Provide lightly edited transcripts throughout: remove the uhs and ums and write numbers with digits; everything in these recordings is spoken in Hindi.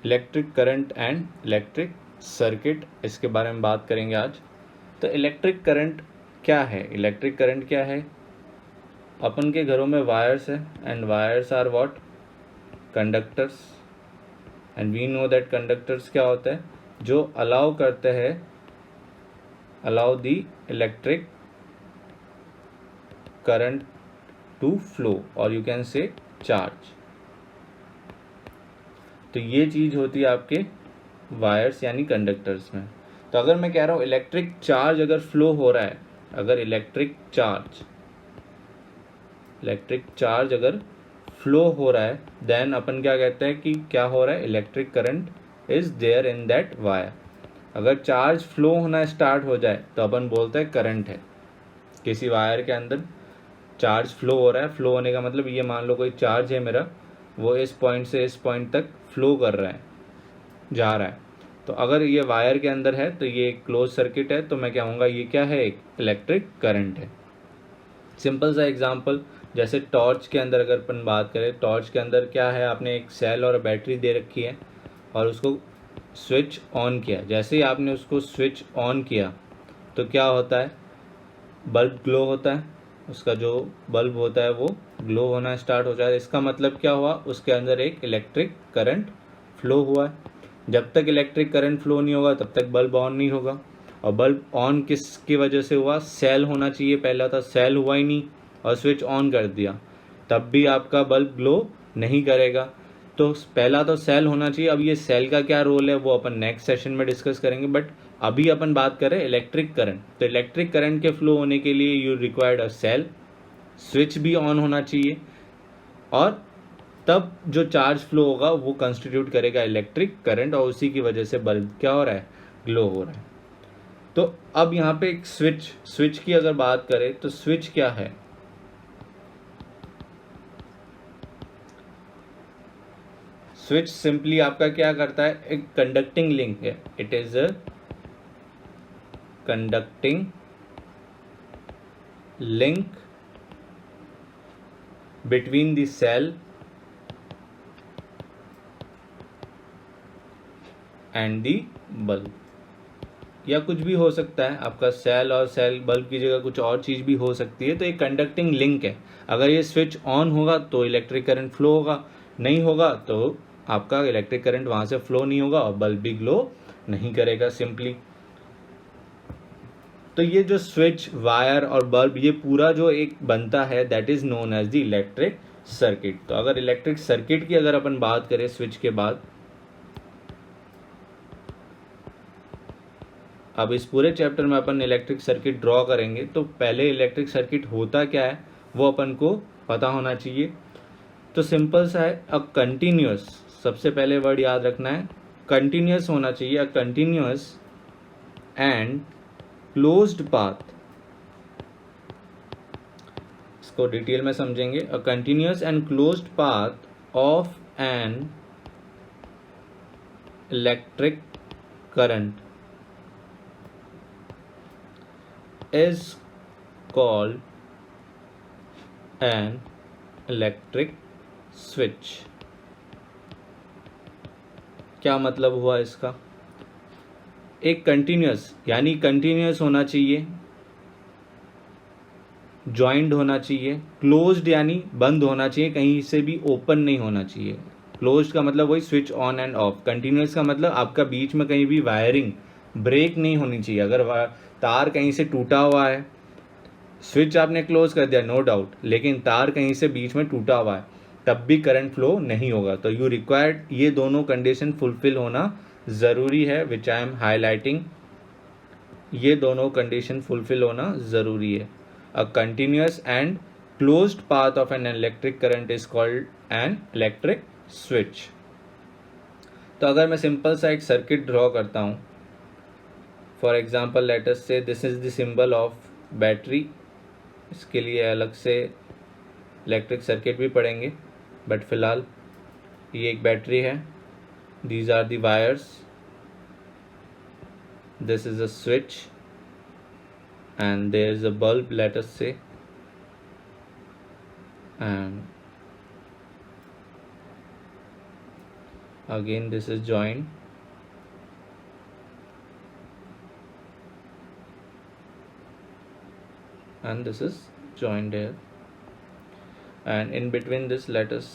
Electric current and electric circuit, इसके बारे में बात करेंगे आज। तो इलेक्ट्रिक करंट क्या है? इलेक्ट्रिक करंट क्या है? अपन के घरों में वायर्स है and wires are what? Conductors. And we know that conductors क्या होता है? जो अलाउ करते हैं, allow the electric current to flow, और यू कैन से चार्ज। तो ये चीज होती है आपके वायर्स यानी कंडक्टर्स में। तो अगर मैं कह रहा हूँ इलेक्ट्रिक चार्ज अगर फ्लो हो रहा है, अगर इलेक्ट्रिक चार्ज अगर फ्लो हो रहा है, देन अपन क्या कहते हैं कि क्या हो रहा है? Electric current is there in that wire. अगर चार्ज फ्लो होना स्टार्ट हो जाए तो अपन बोलते हैं करंट है। किसी वायर के अंदर चार्ज फ्लो हो रहा है, फ्लो होने का मतलब ये मान लो कोई चार्ज है मेरा, वो इस पॉइंट से इस पॉइंट तक फ्लो कर रहा है, जा रहा है। तो अगर ये वायर के अंदर है तो ये क्लोज सर्किट है, तो मैं कहूँगा ये क्या है? एक इलेक्ट्रिक करंट है। सिंपल सा एग्जांपल, जैसे टॉर्च के अंदर अगर अपन बात करें, टॉर्च के अंदर क्या है? आपने एक सेल और बैटरी दे रखी है और उसको स्विच ऑन किया। जैसे ही आपने उसको स्विच ऑन किया तो क्या होता है? बल्ब ग्लो होता है, उसका जो बल्ब होता है वो ग्लो होना स्टार्ट हो जाए। इसका मतलब क्या हुआ? उसके अंदर एक इलेक्ट्रिक करंट फ्लो हुआ है। जब तक इलेक्ट्रिक करंट फ्लो नहीं होगा तब तक बल्ब ऑन नहीं होगा। और बल्ब ऑन किसकी वजह से हुआ? सेल होना चाहिए पहला था, सेल हुआ ही नहीं और स्विच ऑन कर दिया, तब भी आपका बल्ब ग्लो नहीं करेगा। तो पहला तो सेल होना चाहिए। अब ये सेल का क्या रोल है वो अपन नेक्स्ट सेशन में डिस्कस करेंगे, बट अभी अपन बात करें इलेक्ट्रिक करंट। तो इलेक्ट्रिक करंट के फ्लो होने के लिए you required a cell, switch भी ऑन होना चाहिए, और तब जो चार्ज फ्लो होगा वो कंस्टिट्यूट करेगा इलेक्ट्रिक करंट, और उसी की वजह से बल्ब क्या हो रहा है? ग्लो हो रहा है। तो अब यहाँ पे एक स्विच की अगर बात करें तो स्विच क्या है? स्विच सिंपली आपका क्या करता है? एक कंडक्टिंग लिंक है। It is a conducting link between the cell and the bulb, या कुछ भी हो सकता है आपका, सेल और सेल बल्ब की जगह कुछ और चीज़ भी हो सकती है। तो एक कंडक्टिंग लिंक है। अगर ये स्विच ऑन होगा तो इलेक्ट्रिक करंट फ्लो होगा, नहीं होगा तो आपका इलेक्ट्रिक करंट वहाँ से फ्लो नहीं होगा और बल्ब भी ग्लो नहीं करेगा सिंपली। तो ये जो स्विच, वायर और बल्ब, ये पूरा जो एक बनता है, that is known as the electric circuit. तो अगर इलेक्ट्रिक सर्किट की अगर अपन बात करें स्विच के बाद, अब इस पूरे चैप्टर में अपन इलेक्ट्रिक सर्किट ड्रॉ करेंगे, तो पहले इलेक्ट्रिक सर्किट होता क्या है वो अपन को पता होना चाहिए। तो सिंपल सा है, अ कंटिन्यूअस, सबसे पहले वर्ड याद रखना है, कंटिन्यूअस होना चाहिए। A continuous and closed path, इसको डिटेल में समझेंगे। A continuous and closed path of an electric current is called an electric switch। क्या मतलब हुआ इसका? एक कंटिन्यूअस यानी कंटिन्यूअस होना चाहिए, ज्वाइंट होना चाहिए, क्लोज्ड यानी बंद होना चाहिए, कहीं से भी ओपन नहीं होना चाहिए। क्लोज्ड का मतलब वही switch on end of, continuous का मतलब आपका बीच में कहीं भी वायरिंग ब्रेक नहीं होनी चाहिए। अगर तार कहीं से टूटा हुआ है, स्विच आपने क्लोज कर दिया नो डाउट, लेकिन तार कहीं से बीच में टूटा हुआ है, तब भी करंट फ्लो नहीं होगा। तो यू रिक्वायर्ड ये दोनों कंडीशन फुलफिल होना ज़रूरी है, विच आई एम हाईलाइटिंग। ये दोनों कंडीशन फुलफिल होना ज़रूरी है। A continuous and closed path of an electric current is called an electric switch. तो अगर मैं सिंपल सा एक सर्किट ड्रॉ करता हूँ, फॉर एग्जाम्पल लेट अस से this is the symbol of battery. इसके लिए अलग से इलेक्ट्रिक सर्किट भी पढ़ेंगे, बट फिलहाल ये एक बैटरी है, these are the wires, this is a switch and there is a bulb let us say, and again this is joined, and this is joined here, and in between this let us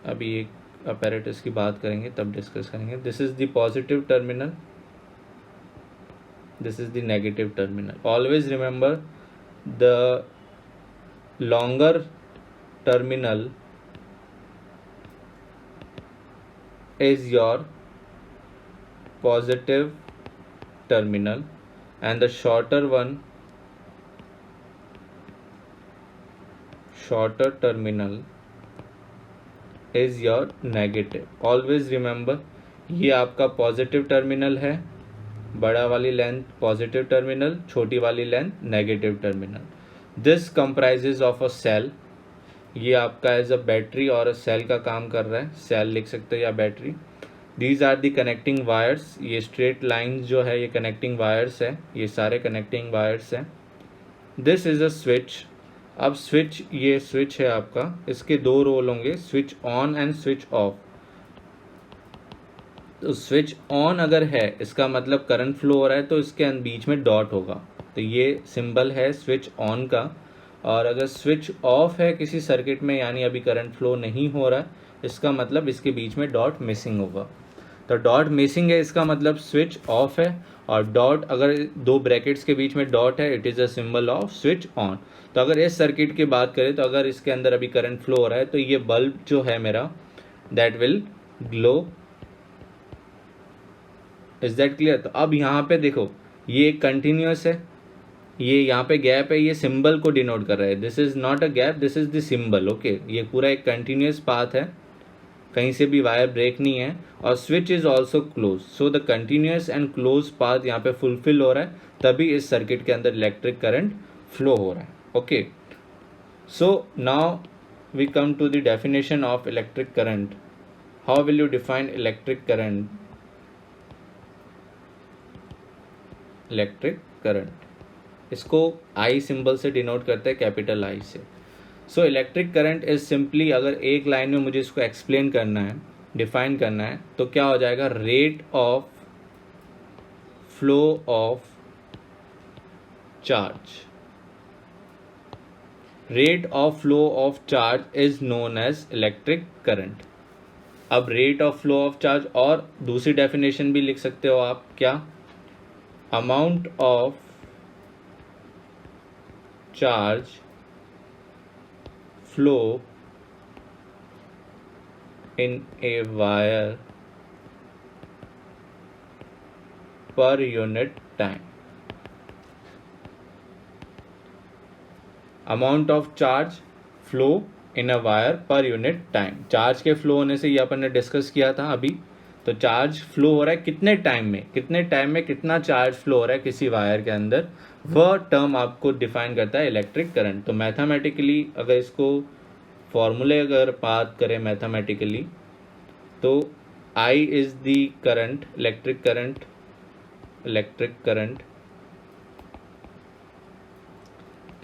अभी एक apparatus की बात करेंगे तब डिस्कस करेंगे. This is the positive terminal, this is the negative terminal. Always remember the longer terminal is your positive terminal and the shorter terminal is your negative. Always remember ये आपका पॉजिटिव टर्मिनल है, बड़ा वाली लेंथ पॉजिटिव टर्मिनल, छोटी वाली length negative terminal. This comprises of a cell. ये आपका एज अ बैटरी और सेल का काम कर रहा है, सेल लिख सकते हो या battery. These are the connecting wires. ये स्ट्रेट लाइंस जो है ये कनेक्टिंग वायर्स है, ये सारे कनेक्टिंग वायर्स हैं. This is a switch. अब स्विच, ये स्विच है आपका, इसके दो रोल होंगे, switch on and switch off. तो स्विच ऑन अगर है इसका मतलब करंट फ्लो हो रहा है, तो इसके बीच में डॉट होगा, तो ये सिंबल है स्विच ऑन का. और अगर स्विच ऑफ है किसी सर्किट में, यानी अभी करंट फ्लो नहीं हो रहा है, इसका मतलब इसके बीच में डॉट मिसिंग होगा. तो डॉट मिसिंग है इसका मतलब स्विच ऑफ है, और डॉट अगर दो ब्रैकेट्स के बीच में डॉट है, it is a symbol off switch on. तो अगर इस सर्किट की बात करें तो अगर इसके अंदर अभी करंट फ्लो हो रहा है, तो ये बल्ब जो है मेरा that will glow. Is that clear? तो अब यहाँ पे देखो ये कंटिन्यूस है, ये यहाँ पे गैप है, ये सिंबल को डिनोट कर रहा है. This is not a gap, this is the symbol. Okay, ये पूरा एक कंटिन्यूस पाथ है, कहीं से भी वायर ब्रेक नहीं है. और switch is also close, so the continuous and close path यहाँ पे फुलफिल हो रहा है, तभी इस सर्किट के अंदर इलेक्ट्रिक करंट फ्लो हो रहा है. Okay, so now we come to the definition of electric current. How will you define electric current? Electric current इसको आई सिंबल से डिनोट करते हैं, कैपिटल आई से. So electric current is simply, अगर एक लाइन में मुझे इसको एक्सप्लेन करना है, डिफाइन करना है, तो क्या हो जाएगा? Rate of flow of charge. Rate of flow of charge is known as electric current. अब rate of flow of charge, और दूसरी डेफिनेशन भी लिख सकते हो आप, क्या? Amount of charge flow in a wire per unit time. Amount of charge flow in a wire per unit time. Charge के फ्लो होने से ये अपन ने डिस्कस किया था अभी. तो चार्ज फ्लो हो रहा है कितने टाइम में, कितने टाइम में कितना चार्ज फ्लो हो रहा है किसी वायर के अंदर, वह टर्म आपको डिफाइन करता है इलेक्ट्रिक करंट. तो मैथमेटिकली अगर इसको फॉर्मूले अगर बात करें मैथमेटिकली, तो I is the current, electric current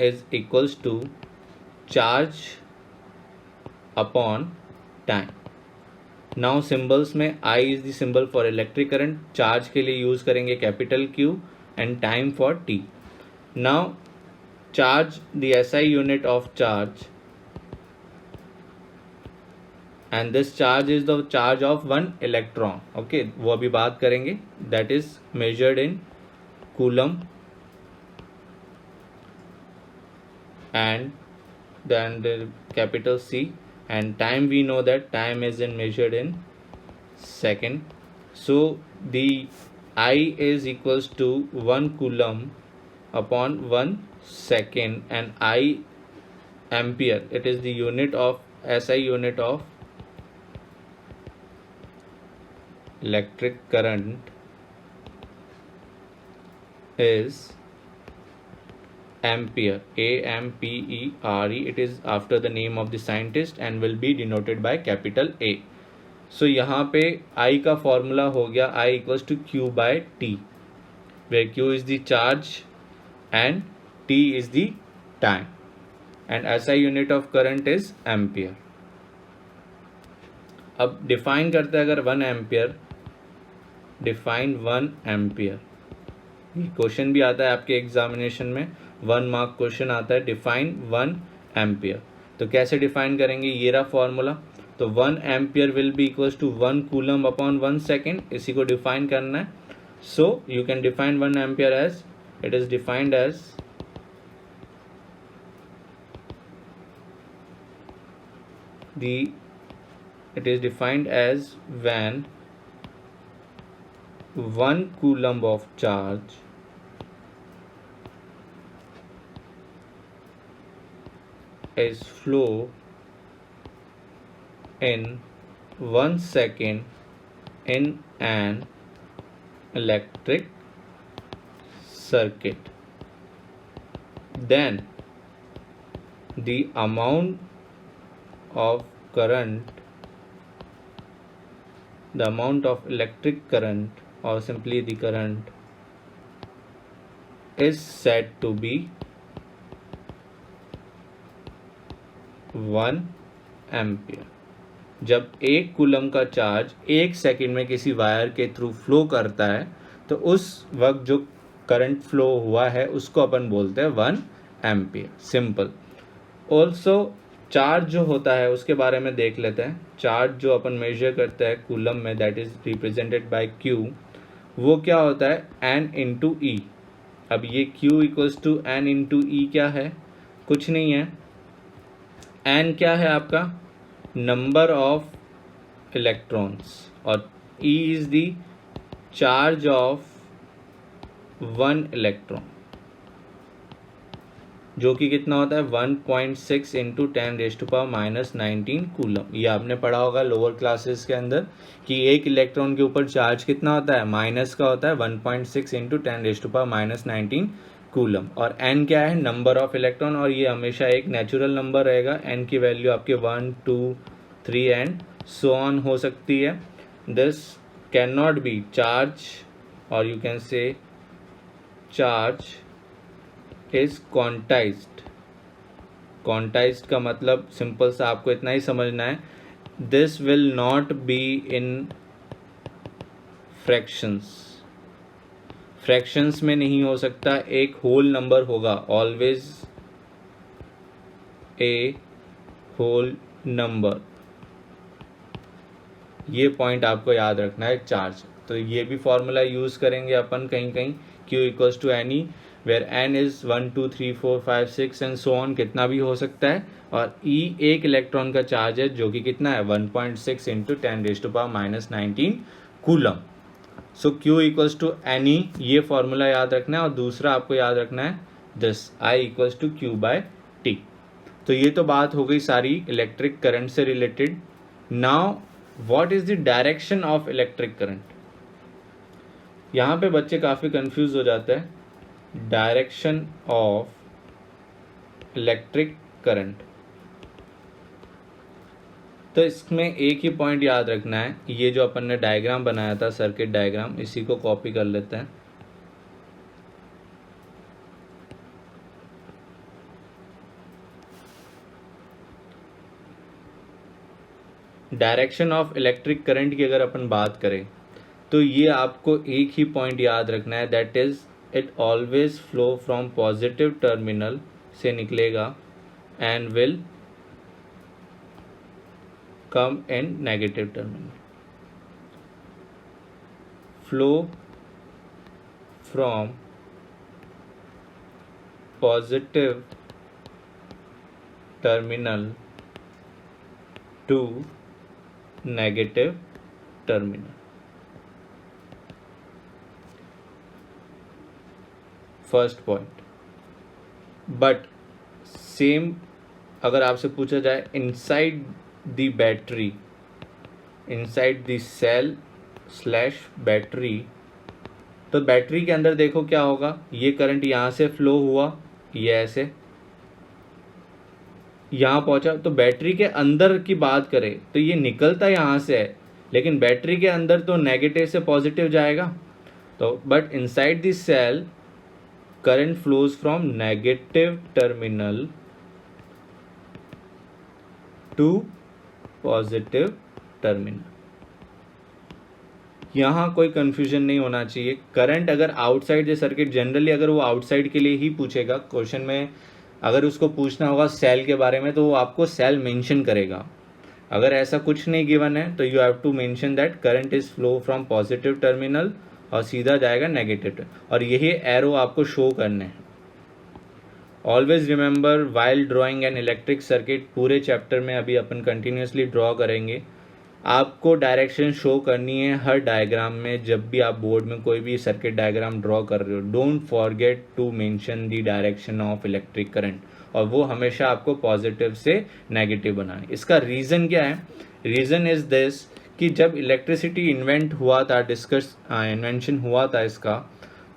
is equals to charge upon time. Now symbols में I is the symbol for electric current, charge के लिए यूज करेंगे capital Q, and time for T. Now charge, the SI unit of charge, and this charge is the charge of one electron. Okay, वो अभी बात करेंगे. That is measured in coulomb, and then the capital C, and time we know that time is measured in second. So the I is equals to 1 coulomb upon 1 second, and I ampere, it is the unit of SI unit of electric current is ampere, AMPERE. It is after the name of the scientist and will be denoted by capital A. So यहाँ पे I का फॉर्मूला हो गया I equals to Q by T, where Q is the charge and T is the time, and SI unit of current is ampere. अब डिफाइन करते हैं अगर 1 एम्पियर, डिफाइन 1 एम्पियर, ये क्वेश्चन भी आता है आपके एग्जामिनेशन में, 1 मार्क क्वेश्चन आता है, डिफाइन 1 एम्पियर। तो कैसे डिफाइन करेंगे, ये रहा फॉर्मूला। तो 1 ampere will be equals to 1 coulomb upon 1 second, इसी को डिफाइन करना है। So you can define 1 ampere as, it is defined as it is defined as when 1 coulomb of charge is flow in 1 second in an electric circuit, then the amount of current, the amount of electric current, or simply the current, is said to be 1 ampere. जब 1 कूलम का चार्ज 1 सेकेंड में किसी वायर के थ्रू फ्लो करता है तो उस वक्त जो करंट फ्लो हुआ है उसको अपन बोलते हैं 1 एम्पियर। सिंपल। ऑल्सो चार्ज जो होता है उसके बारे में देख लेते हैं। चार्ज जो अपन मेजर करते हैं कूलम में, that is represented by Q, वो क्या होता है N इंटू ई। अब ये Q equals to N into E क्या है, कुछ नहीं है। N क्या है आपका, नंबर ऑफ इलेक्ट्रॉन्स, और E is the charge of 1 electron, जो कि कितना होता है 1.6 इंटू 10⁻⁻19 कूलम। ये आपने पढ़ा होगा लोअर क्लासेस के अंदर कि एक इलेक्ट्रॉन के ऊपर चार्ज कितना होता है, माइनस का होता है 1.6 इंटू 10⁻⁻19 कूलम। और n क्या है, नंबर ऑफ इलेक्ट्रॉन, और ये हमेशा एक नेचुरल नंबर रहेगा। n की वैल्यू आपके 1, 2, 3 एंड सो ऑन हो सकती है। This can not be charge, और you can say charge is quantised. Quantised का मतलब सिंपल सा आपको इतना ही समझना है, this will not be in fractions. Fractions में नहीं हो सकता, एक होल नंबर होगा, ऑलवेज ए होल नंबर। ये पॉइंट आपको याद रखना है चार्ज। तो ये भी फॉर्मूला यूज करेंगे अपन कहीं कहीं, Q equals to N E, where n is 1, 2, 3, 4, 5, 6 and so on, कितना भी हो सकता है। और E एक इलेक्ट्रॉन का चार्ज है जो कि कितना है 1.6 into 10⁻⁻19 coulomb. So Q equals to N E, ये फॉर्मूला याद रखना है। और दूसरा आपको याद रखना है this, I equals to Q by T। तो ये तो बात हो गई सारी इलेक्ट्रिक करंट से related. Now what is the direction of electric current. यहाँ पे बच्चे काफ़ी कंफ्यूज हो जाते हैं। डायरेक्शन ऑफ इलेक्ट्रिक करंट, तो इसमें एक ही पॉइंट याद रखना है, ये जो अपन ने डायग्राम बनाया था सर्किट डायग्राम, इसी को कॉपी कर लेते हैं। डायरेक्शन ऑफ इलेक्ट्रिक करंट की अगर अपन बात करें तो ये आपको एक ही पॉइंट याद रखना है, that is it always flow from positive terminal से निकलेगा and will come in negative terminal. Flow from positive terminal to negative terminal. First point. But same अगर आपसे पूछा जाए inside the battery, inside the cell slash battery, तो बैटरी के अंदर देखो क्या होगा, ये करंट यहाँ से फ्लो हुआ, ये ऐसे यहाँ पहुँचा। तो बैटरी के अंदर की बात करें तो ये निकलता यहाँ से है, लेकिन बैटरी के अंदर तो नेगेटिव से पॉजिटिव जाएगा। तो but inside the cell current flows from negative terminal to positive terminal. यहाँ कोई कंफ्यूजन नहीं होना चाहिए। करंट अगर आउटसाइड द सर्किट, जनरली अगर वो आउटसाइड के लिए ही पूछेगा क्वेश्चन में, अगर उसको पूछना होगा सेल के बारे में तो वो आपको सेल मेंशन करेगा। अगर ऐसा कुछ नहीं गिवन है तो you have to mention that current is flow from positive terminal और सीधा जाएगा नेगेटिव, और यही एरो आपको शो करने हैं। Always remember while drawing an electric circuit, पूरे चैप्टर में अभी अपन कंटिन्यूसली ड्रॉ करेंगे, आपको डायरेक्शन शो करनी है हर डायग्राम में। जब भी आप बोर्ड में कोई भी सर्किट डायग्राम ड्रॉ कर रहे हो, don't forget to mention the direction of electric current, और वो हमेशा आपको पॉजिटिव से नेगेटिव बनाए। इसका रीज़न क्या है? रीज़न इज दिस कि जब इलेक्ट्रिसिटी इन्वेंट हुआ था, इन्वेंशन हुआ था इसका,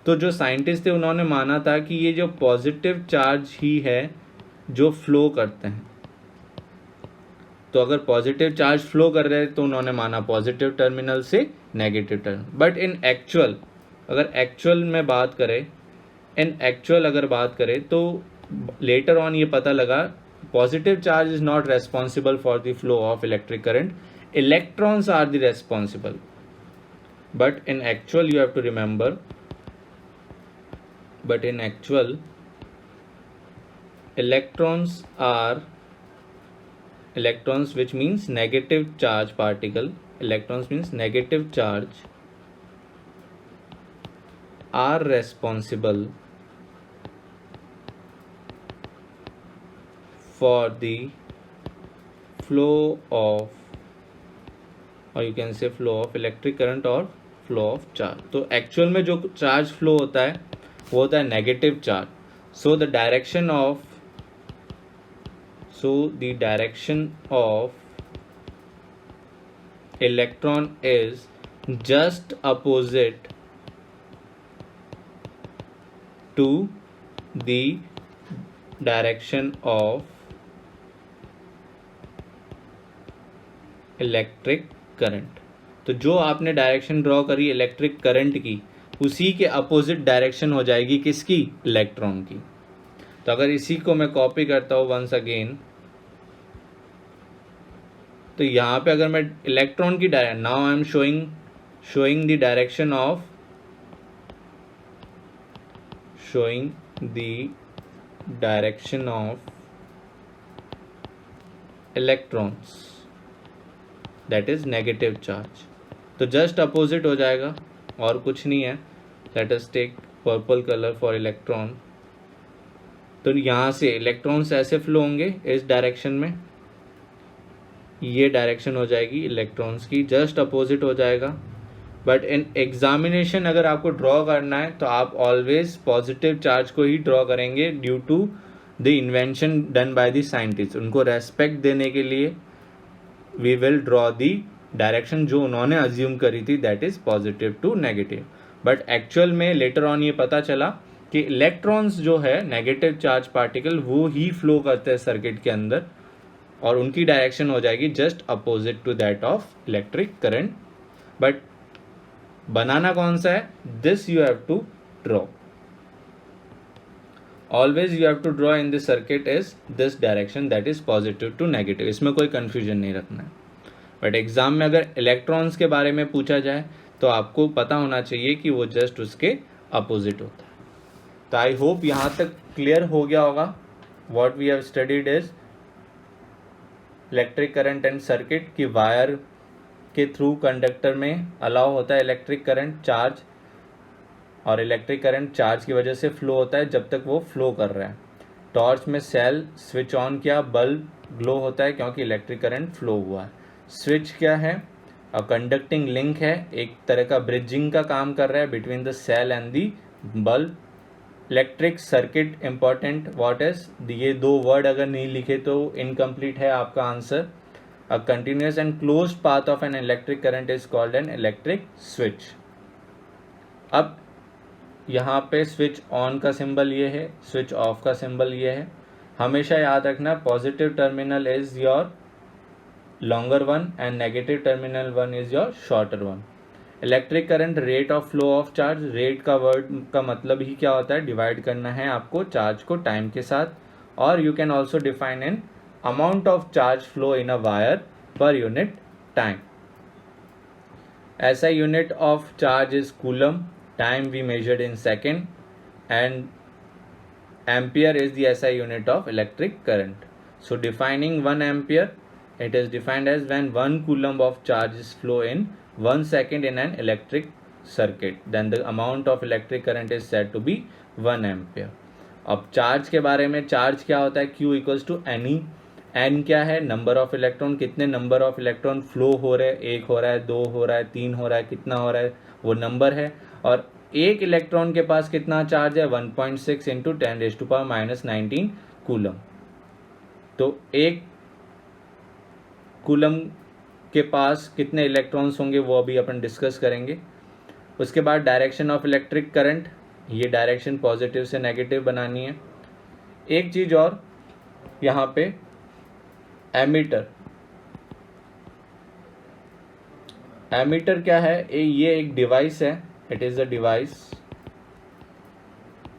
तो जो साइंटिस्ट थे उन्होंने माना था कि ये जो पॉजिटिव चार्ज ही है जो फ्लो करते हैं। तो अगर पॉजिटिव चार्ज फ्लो कर रहे हैं तो उन्होंने माना पॉजिटिव टर्मिनल से negative terminal. But in actual, अगर एक्चुअल में बात करें, अगर बात करें तो लेटर ऑन ये पता लगा positive charge is not responsible for the flow of electric current, electrons are the responsible. But in actual you have to remember, but in actual electrons which means negative charge particle, electrons means negative charge, are responsible for the flow of, or you can say flow of electric current or flow of charge। तो एक्चुअल में जो चार्ज फ्लो होता है वो होता है negative charge. So the direction of electron is just opposite to the direction of electric current. तो जो आपने डायरेक्शन ड्रॉ करी इलेक्ट्रिक करंट की, उसी के अपोजिट डायरेक्शन हो जाएगी किसकी? इलेक्ट्रॉन की। तो अगर इसी को मैं कॉपी करता हूँ वंस अगेन, तो यहाँ पे अगर मैं इलेक्ट्रॉन की direction, now I am showing the direction of electrons, that is negative charge. तो जस्ट अपोजिट हो जाएगा और कुछ नहीं है। Let us take purple colour for electron. तो यहाँ से इलेक्ट्रॉन्स ऐसे फ्लो होंगे इस डायरेक्शन में, ये डायरेक्शन हो जाएगी इलेक्ट्रॉन्स की, जस्ट अपोजिट हो जाएगा। बट इन एग्जामिनेशन अगर आपको ड्रॉ करना है तो आप ऑलवेज पॉजिटिव चार्ज को ही ड्रॉ करेंगे, due to the invention done by the scientist. उनको रेस्पेक्ट देने के लिए we will draw the direction जो उन्होंने अज्यूम करी थी, that is positive to negative. But actual में लेटर ऑन ये पता चला कि इलेक्ट्रॉन्स जो है नेगेटिव चार्ज पार्टिकल, वो ही फ्लो करते हैं सर्किट के अंदर, और उनकी डायरेक्शन हो जाएगी just opposite to that of electric current. But बनाना कौन सा है? This you have to draw, always you have to draw in this circuit is this direction, that is positive to negative. इसमें कोई कंफ्यूजन नहीं रखना है। बट एग्जाम में अगर इलेक्ट्रॉन्स के बारे में पूछा जाए तो आपको पता होना चाहिए कि वो जस्ट उसके अपोजिट होता है। तो आई होप यहाँ तक क्लियर हो गया होगा। What we have studied is electric current and circuit की वायर के थ्रू कंडक्टर में अलाउ होता है इलेक्ट्रिक करंट चार्ज, और इलेक्ट्रिक करंट चार्ज की वजह से फ्लो होता है जब तक वो फ्लो कर रहा है। टॉर्च में सेल स्विच ऑन किया, बल्ब ग्लो होता है क्योंकि इलेक्ट्रिक करंट फ्लो हुआ है। स्विच क्या है? अ कंडक्टिंग लिंक है, एक तरह का ब्रिजिंग का काम कर रहा है between the cell and the bulb. Electric circuit important, what is, ये दो वर्ड अगर नहीं लिखे तो इनकम्प्लीट है आपका answer. A continuous and close path of an electric current is called an electric switch. अब यहाँ पे स्विच ऑन का सिंबल ये है, स्विच ऑफ का सिंबल ये है। हमेशा याद रखना positive terminal is your longer one and negative terminal one is your shorter one. Electric current rate of flow of charge, rate का वर्ड का मतलब ही क्या होता है? डिवाइड करना है आपको चार्ज को टाइम के साथ, और you can also define an amount of charge flow in a wire per unit time. SI unit of charge is coulomb, time we measured in second, and ampere is the SI unit of electric current. So defining 1 ampere, it is defined as when 1 coulomb of charge is flow in 1 second in an electric circuit, then the amount of electric current is said to be 1 ampere. अब चार्ज के बारे में, चार्ज क्या होता है, Q equals to n e. N क्या है, नंबर ऑफ इलेक्ट्रॉन, कितने नंबर ऑफ इलेक्ट्रॉन फ्लो हो रहे हैं, 1 हो रहा है, 2 हो रहा है, 3 हो रहा है, कितना हो रहा है, वो नंबर है. और एक इलेक्ट्रॉन के पास कितना चार्ज है, 1.6 इंटू 10⁻⁻19 कूलम. तो एक कूलम के पास कितने इलेक्ट्रॉन्स होंगे वो अभी अपन डिस्कस करेंगे. उसके बाद डायरेक्शन ऑफ इलेक्ट्रिक करंट, ये डायरेक्शन पॉजिटिव से नेगेटिव बनानी है. एक चीज़ और यहाँ पे, एमीटर. एमीटर क्या है, ये एक डिवाइस है. It is a device.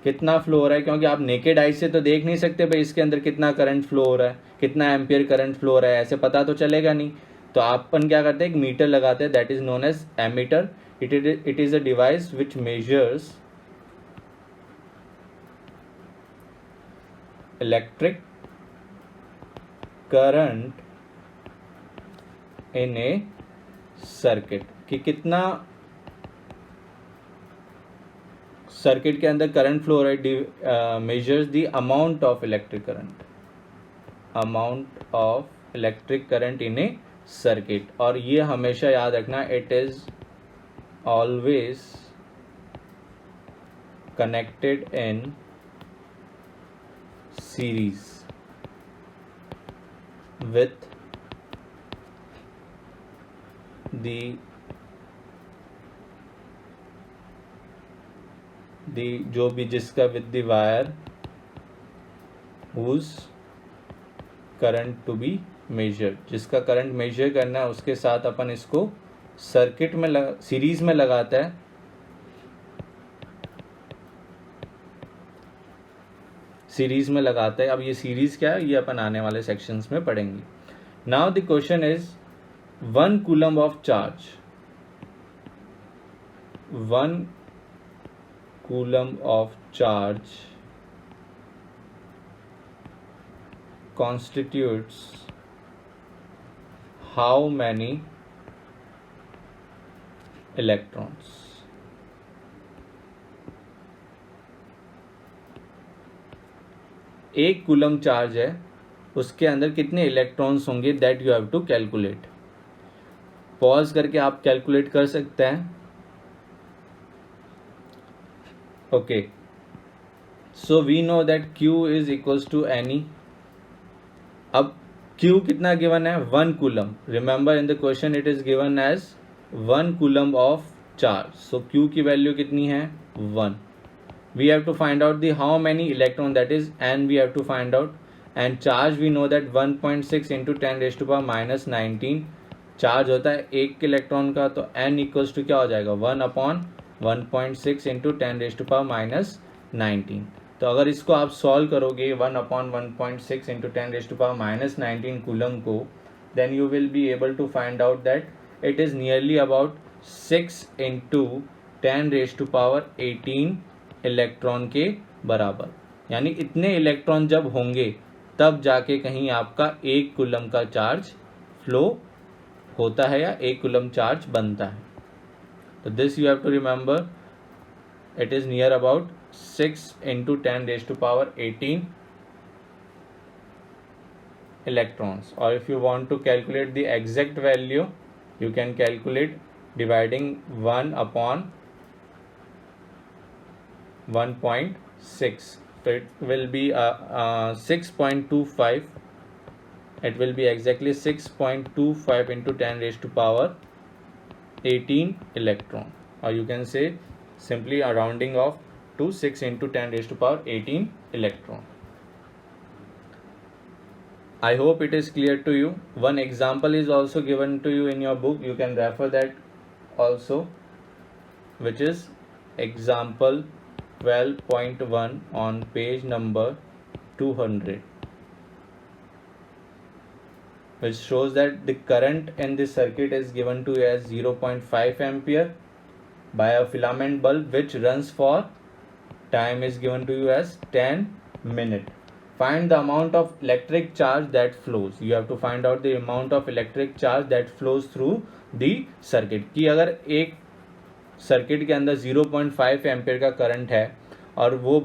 कितना फ्लो हो रहा है, क्योंकि आप नेकेड आई से तो देख नहीं सकते भाई इसके अंदर कितना करंट फ्लो हो रहा है, कितना एम्पियर करंट फ्लो हो रहा है, ऐसे पता तो चलेगा नहीं. तो अपन क्या करते हैं, एक मीटर लगाते हैं, that is known as ammeter. It is a device which measures electric current in a circuit, कि कितना सर्किट के अंदर करंट फ्लो हो रहा है. Measures the amount of electric current, amount of electric current in a circuit. और ये हमेशा याद रखना, it is always connected in series with जो भी जिसका with the wire whose current to be measure, जिसका करंट मेजर करना है उसके साथ अपन इसको सर्किट में सीरीज में लगाता है. सीरीज में लगाता है. अब ये सीरीज क्या है, ये अपन आने वाले सेक्शंस में पढ़ेंगे. Now the question is 1 coulomb of charge, 1 coulomb of charge constitutes how many electrons? एक कूलम चार्ज है, उसके अंदर कितने इलेक्ट्रॉन्स होंगे, that you have to calculate. Pause करके आप कैलकुलेट कर सकते हैं. Okay, so we know that Q is equals to any. अब Q कितना given है, 1 coulomb. Remember in the question it is given as 1 coulomb of charge. So Q की वैल्यू कितनी है, 1. We have to find out the how many electron, that is n we have to find out. And charge we know that 1.6 into 10⁻⁻19 charge होता है एक इलेक्ट्रॉन का. तो n इक्वल्स टू क्या हो जाएगा, 1/1.6 इंटू 10⁻⁻19. तो अगर इसको आप सॉल्व करोगे 1/1.6 इंटू 10⁻⁻19 कूलम को, then you will be able to find out that it is nearly about 6 into 10⁻18 electron के बराबर. यानी इतने इलेक्ट्रॉन जब होंगे तब जाके कहीं आपका 1 कूलम का चार्ज फ्लो होता है या 1 कूलम चार्ज बनता है. So this you have to remember, it is near about 6 into 10⁻18 electrons. Or if you want to calculate the exact value, you can calculate dividing 1 upon 1.6. So it will be 6.25. It will be exactly 6.25 into 10⁻18 electron, or you can say simply a rounding off to 6 into 10⁻18 electron. I hope it is clear to you. One example is also given to you in your book. You can refer that also, which is example 12.1 on page number 200. which shows that the current in this circuit is given to you as 0.5 ampere by a filament bulb which runs for time is given to you as 10 minutes. Find the amount of electric charge that flows. You have to find out the amount of electric charge that flows through the circuit. कि अगर एक सर्किट के अंदर 0.5 एम्पेयर का करंट है और वो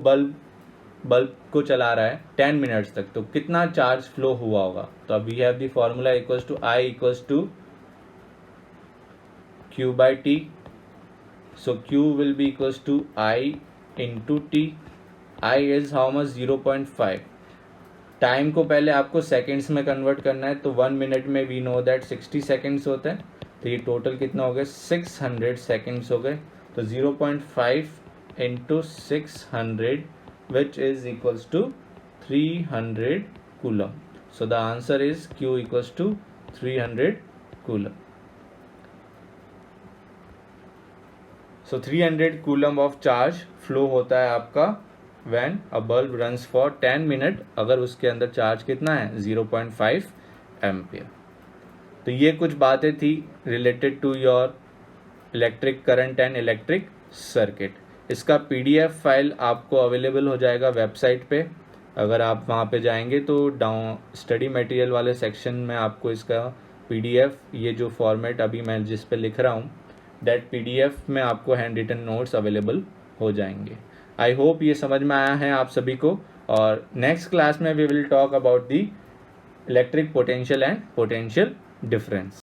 बल्ब को चला रहा है 10 मिनट्स तक, तो कितना चार्ज फ्लो हुआ होगा. तो अब we have the formula equals to I equals to Q by T. So Q will be equals to I into T. I is how much 0.5. Time को पहले आपको सेकेंड्स में कन्वर्ट करना है, तो 1 मिनट में वी नो दैट 60 सेकेंड्स होते हैं. तो ये टोटल कितना हो गया, 600 सेकेंड्स हो गए. तो 0.5 into 600 which is equals to 300 coulomb. So the answer is Q equals to 300 coulomb. So 300 coulomb of charge flow होता है आपका when a bulb runs for 10 minute, अगर उसके अंदर चार्ज कितना है 0.5 एम्पियर. तो ये कुछ बातें थी related to your electric current and electric circuit. इसका PDF फाइल आपको अवेलेबल हो जाएगा वेबसाइट पे. अगर आप वहाँ पे जाएंगे तो स्टडी मटेरियल वाले सेक्शन में आपको इसका PDF, ये जो फॉर्मेट अभी मैं जिस पे लिख रहा हूँ, दैट PDF में आपको हैंड रिटन नोट्स अवेलेबल हो जाएंगे. आई होप ये समझ में आया है आप सभी को. और नेक्स्ट क्लास में we will talk about the electric potential and potential difference.